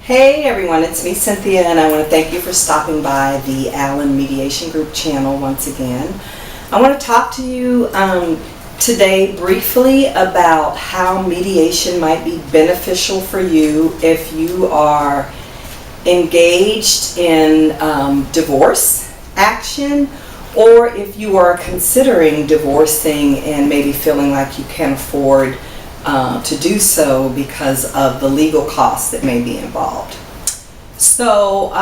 Hey everyone, it's me Cynthia, and I want to thank you for stopping by the Allen Mediation Group channel once again. I want to talk to you today briefly about how mediation might be beneficial for you if you are engaged in divorce action, or if you are considering divorcing and maybe feeling like you can't afford to do so because of the legal costs that may be involved. So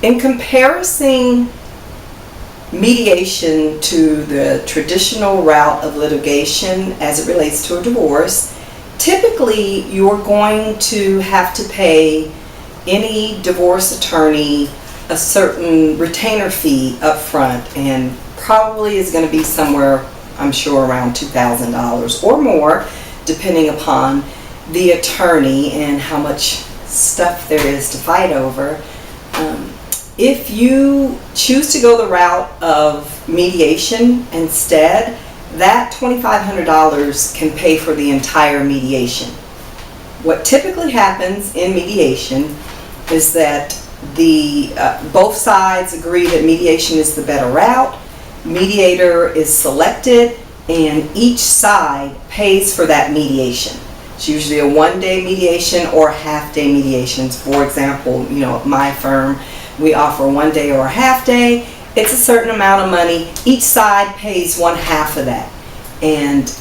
in comparison mediation to the traditional route of litigation as it relates to a divorce, typically you're going to have to pay any divorce attorney a certain retainer fee up front, and probably is going to be somewhere, I'm sure, around $2,000 or more, depending upon the attorney and how much stuff there is to fight over. If you choose to go the route of mediation instead, that $2,500 can pay for the entire mediation. What typically happens in mediation is that both sides agree that mediation is the better route. Mediator is selected, and each side pays for that mediation. It's usually a one-day mediation or half-day mediations. For example, at my firm, we offer one day or a half-day. It's a certain amount of money. Each side pays one half of that. And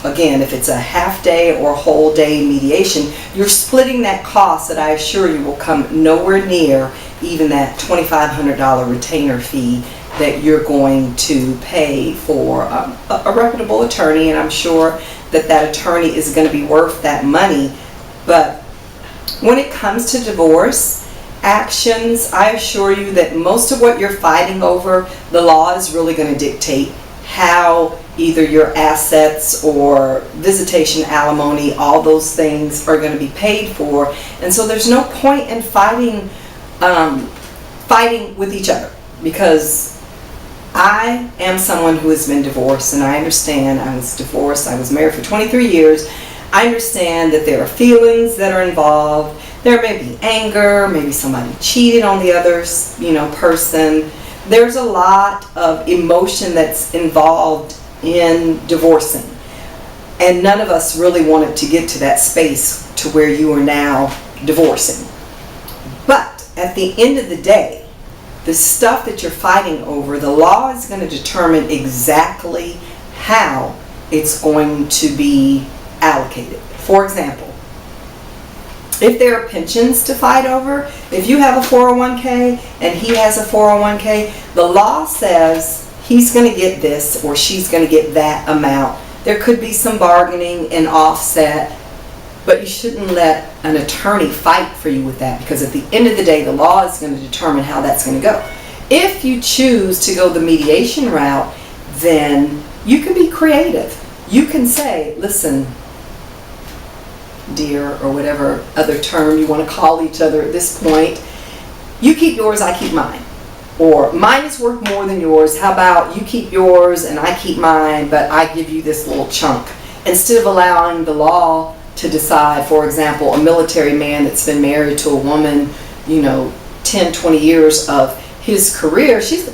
again, if it's a half-day or whole-day mediation, you're splitting that cost that I assure you will come nowhere near even that $2,500 retainer fee that you're going to pay for a reputable attorney, and I'm sure that attorney is going to be worth that money. But when it comes to divorce actions, I assure you that most of what you're fighting over, the law is really going to dictate how either your assets or visitation alimony, all those things are going to be paid for. And so there's no point in fighting with each other, because I am someone who has been divorced, and I understand. I was divorced. I was married for 23 years. I understand that there are feelings that are involved. There may be anger, maybe somebody cheated on the other, person. There's a lot of emotion that's involved in divorcing, and none of us really wanted to get to that space to where you are now divorcing. But at the end of the day, the stuff that you're fighting over, the law is going to determine exactly how it's going to be allocated. For example, if there are pensions to fight over, if you have a 401k and he has a 401k, the law says he's going to get this or she's going to get that amount. There could be some bargaining and offset, but you shouldn't let an attorney fight for you with that, because at the end of the day, the law is going to determine how that's going to go. If you choose to go the mediation route, then you can be creative. You can say, listen, dear, or whatever other term you want to call each other at this point, you keep yours, I keep mine. Or mine is worth more than yours. How about you keep yours and I keep mine, but I give you this little chunk. Instead of allowing the law to decide, for example, a military man that's been married to a woman, 10, 20 years of his career, she's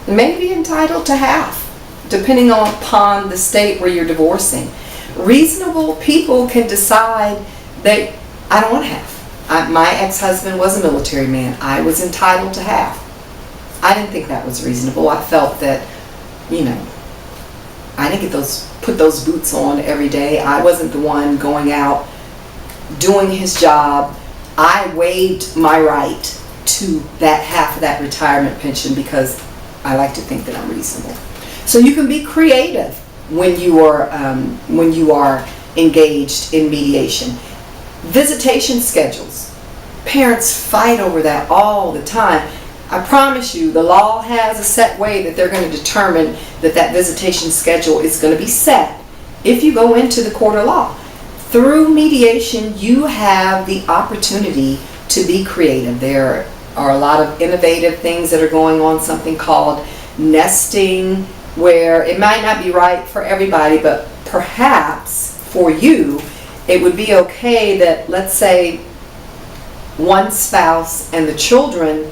maybe entitled to half, depending upon the state where you're divorcing. Reasonable people can decide that I don't want half. My ex-husband was a military man. I was entitled to half. I didn't think that was reasonable. I felt that, I didn't put those boots on every day. I wasn't the one going out doing his job. I waived my right to that half of that retirement pension because I like to think that I'm reasonable. So you can be creative when you are engaged in mediation. Visitation schedules. Parents fight over that all the time. I promise you, the law has a set way that they're going to determine that visitation schedule is going to be set if you go into the court of law. Through mediation, you have the opportunity to be creative. There are a lot of innovative things that are going on, something called nesting, where it might not be right for everybody, but perhaps for you, it would be okay that, let's say, one spouse and the children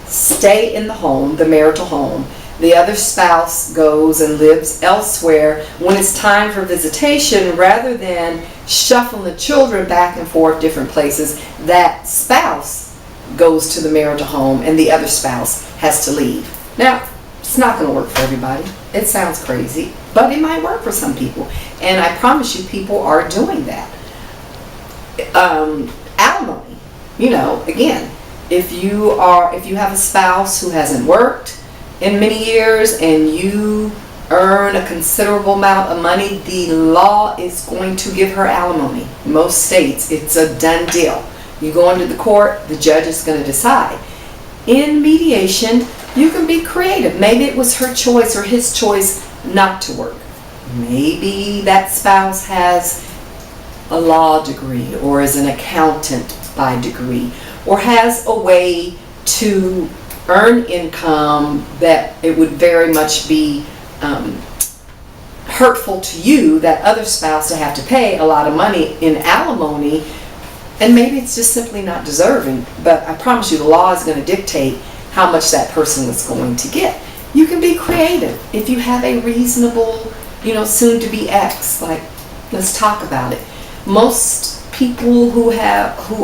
stay in the home, the marital home. The other spouse goes and lives elsewhere. When it's time for visitation, rather than shuffling the children back and forth different places, that spouse goes to the marital home and the other spouse has to leave. Now, it's not going to work for everybody. It sounds crazy, but it might work for some people. And I promise you, people are doing that. Alimony, again, if you have a spouse who hasn't worked in many years and you earn a considerable amount of money, the law is going to give her alimony. Most states, it's a done deal. You go into the court, the judge is going to decide. In mediation, you can be creative. Maybe it was her choice or his choice not to work. Maybe that spouse has a law degree or is an accountant by degree, or has a way to earn income that it would very much be hurtful to you, that other spouse, to have to pay a lot of money in alimony, and maybe it's just simply not deserving. But I promise you, the law is going to dictate how much that person is going to get. You can be creative if you have a reasonable, soon to be ex. Like, let's talk about it. Most people who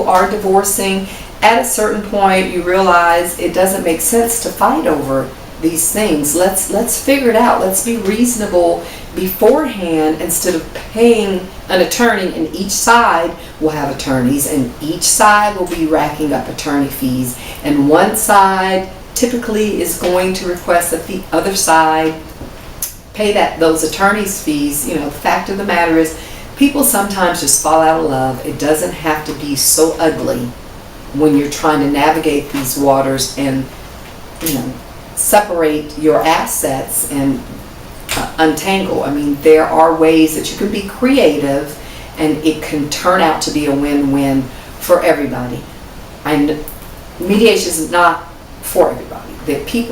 are divorcing, at a certain point you realize it doesn't make sense to fight over these things. Let's figure it out. Let's be reasonable beforehand instead of paying an attorney, and each side will have attorneys and each side will be racking up attorney fees, and one side typically is going to request that the other side pay those attorneys fees. The fact of the matter is, people sometimes just fall out of love. It doesn't have to be so ugly when you're trying to navigate these waters and separate your assets and untangle. I mean, there are ways that you can be creative and it can turn out to be a win-win for everybody. And mediation is not for everybody.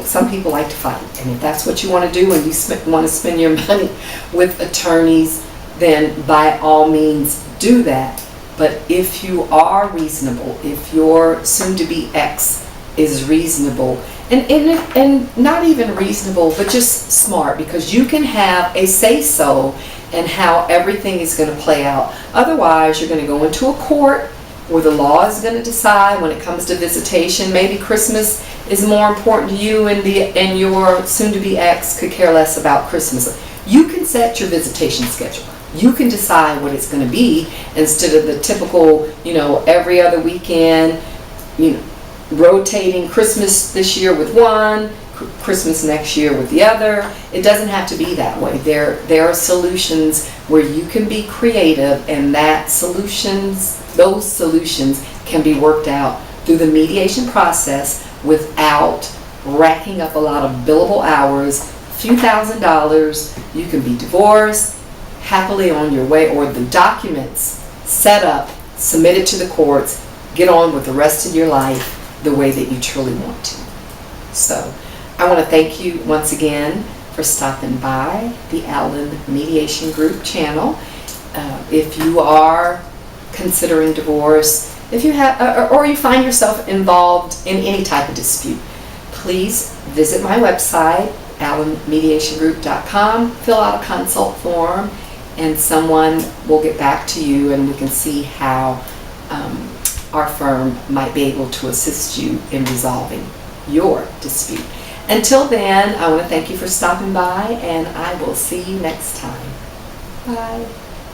Some people like to fight, and if that's what you want to do and you want to spend your money with attorneys, then by all means do that. But if you are reasonable, if your soon-to-be ex is reasonable, and not even reasonable, but just smart, because you can have a say-so in how everything is going to play out. Otherwise, you're going to go into a court where the law is going to decide when it comes to visitation. Maybe Christmas is more important to you, and your soon-to-be ex could care less about Christmas. You can set your visitation schedule. You can decide what it's going to be instead of the typical, every other weekend, rotating Christmas this year with one, Christmas next year with the other. It doesn't have to be that way. There are solutions where you can be creative, and those solutions can be worked out through the mediation process without racking up a lot of billable hours, a few $1,000s. You can be divorced, happily on your way, or the documents set up, submitted to the courts, get on with the rest of your life the way that you truly want to. So I want to thank you once again for stopping by the Allen Mediation Group channel. If you are considering divorce, if you have, or you find yourself involved in any type of dispute, please visit my website, allenmediationgroup.com, fill out a consult form, and someone will get back to you, and we can see how our firm might be able to assist you in resolving your dispute. Until then, I want to thank you for stopping by, and I will see you next time. Bye.